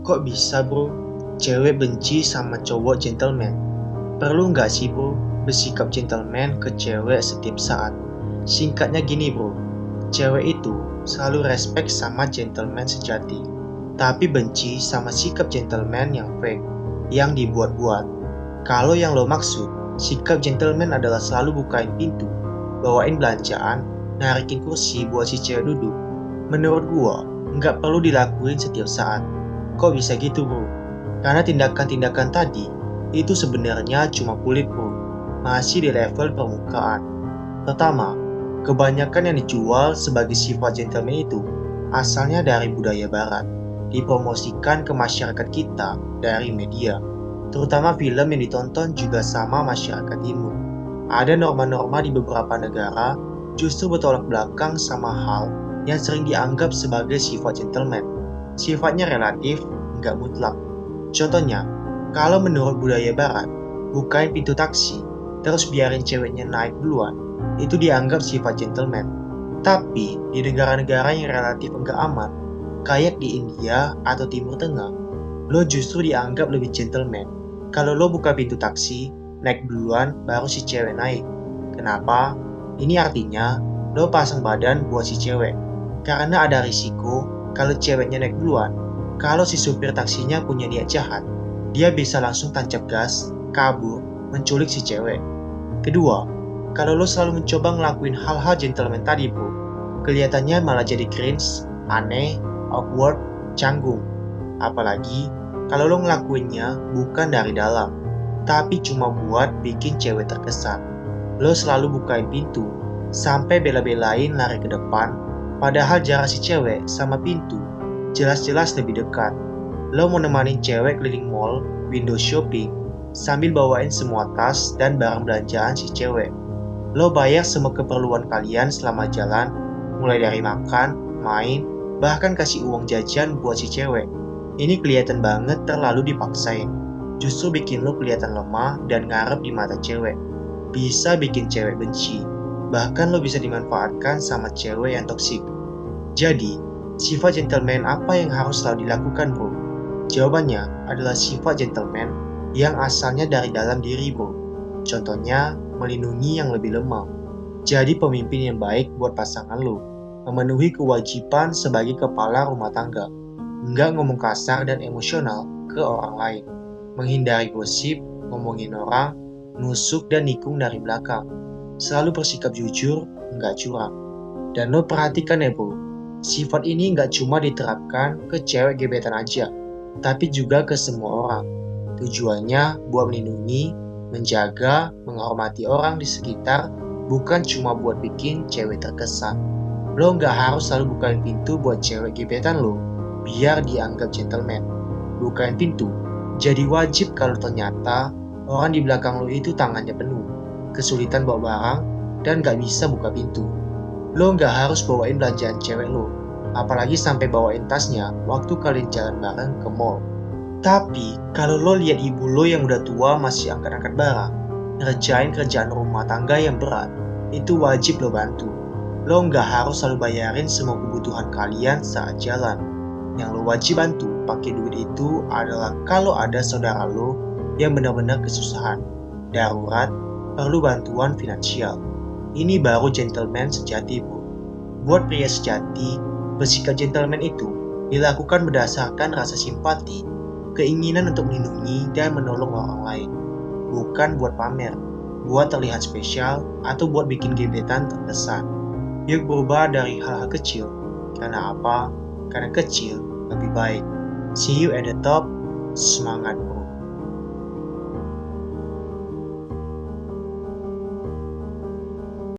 Kok bisa bro? Cewek benci sama cowok gentleman. Perlu nggak sih bro bersikap gentleman ke cewek setiap saat? Singkatnya gini bro, cewek itu selalu respect sama gentleman sejati, tapi benci sama sikap gentleman yang fake, yang dibuat-buat. Kalau yang lo maksud, sikap gentleman adalah selalu bukain pintu, bawain belanjaan, narikin kursi buat si cewek duduk. Menurut gua, nggak perlu dilakuin setiap saat. Kok bisa gitu bro? Karena tindakan-tindakan tadi itu sebenarnya cuma kulit bro, masih di level permukaan. Pertama, kebanyakan yang dijual sebagai sifat gentleman itu asalnya dari budaya barat, dipromosikan ke masyarakat kita dari media, terutama film yang ditonton juga sama masyarakat timur. Ada norma-norma di beberapa negara justru bertolak belakang sama hal yang sering dianggap sebagai sifat gentleman. Sifatnya relatif, nggak mutlak. Contohnya, kalau menurut budaya barat, bukain pintu taksi, terus biarin ceweknya naik duluan, itu dianggap sifat gentleman. Tapi, di negara-negara yang relatif enggak aman, kayak di India atau Timur Tengah, lo justru dianggap lebih gentleman. Kalau lo buka pintu taksi, naik duluan, baru si cewek naik. Kenapa? Ini artinya, lo pasang badan buat si cewek. Karena ada risiko, kalau ceweknya naik duluan, kalau si supir taksinya punya niat jahat, dia bisa langsung tancap gas, kabur, menculik si cewek. Kedua, kalau lo selalu mencoba ngelakuin hal-hal gentleman tadi bro, kelihatannya malah jadi cringe, aneh, awkward, canggung. Apalagi kalau lo ngelakuinnya bukan dari dalam, tapi cuma buat bikin cewek terkesan. Lo selalu bukain pintu, sampai bela-belain lari ke depan, padahal jarak si cewek sama pintu jelas-jelas lebih dekat. Lo mau nemanin cewek keliling mall, window shopping, sambil bawain semua tas dan barang belanjaan si cewek. Lo bayar semua keperluan kalian selama jalan, mulai dari makan, main, bahkan kasih uang jajan buat si cewek. Ini kelihatan banget terlalu dipaksain. Justru bikin lo kelihatan lemah dan ngarep di mata cewek. Bisa bikin cewek benci. Bahkan lo bisa dimanfaatkan sama cewek yang toksik. Jadi, sifat gentleman apa yang harus selalu dilakukan bro? Jawabannya adalah sifat gentleman yang asalnya dari dalam diri bro. Contohnya, melindungi yang lebih lemah. Jadi pemimpin yang baik buat pasangan lo. Memenuhi kewajiban sebagai kepala rumah tangga. Nggak ngomong kasar dan emosional ke orang lain. Menghindari gosip, ngomongin orang, nusuk dan nikung dari belakang. Selalu bersikap jujur, nggak curang. Dan lo perhatikan ya bro, sifat ini nggak cuma diterapkan ke cewek gebetan aja, tapi juga ke semua orang. Tujuannya buat melindungi, menjaga, menghormati orang di sekitar, bukan cuma buat bikin cewek terkesan. Lo nggak harus selalu bukain pintu buat cewek gebetan lo, biar dianggap gentleman. Bukain pintu, jadi wajib kalau ternyata orang di belakang lo itu tangannya penuh, kesulitan bawa barang, dan nggak bisa buka pintu. Lo nggak harus bawain belanjaan cewek lo, apalagi sampai bawain tasnya waktu kalian jalan bareng ke mall. Tapi, kalau lo lihat ibu lo yang udah tua masih angkat-angkat barang, ngerjain kerjaan rumah tangga yang berat, itu wajib lo bantu. Lo nggak harus selalu bayarin semua kebutuhan kalian saat jalan. Yang lo wajib bantu pakai duit itu adalah kalau ada saudara lo yang benar-benar kesusahan, darurat, perlu bantuan finansial. Ini baru gentleman sejati bro. Buat pria sejati, bersikap gentleman itu dilakukan berdasarkan rasa simpati, keinginan untuk melindungi dan menolong orang lain. Bukan buat pamer, buat terlihat spesial, atau buat bikin gebetan terkesan. Yuk berubah dari hal-hal kecil. Karena apa? Karena kecil lebih baik. See you at the top. Semangat bro.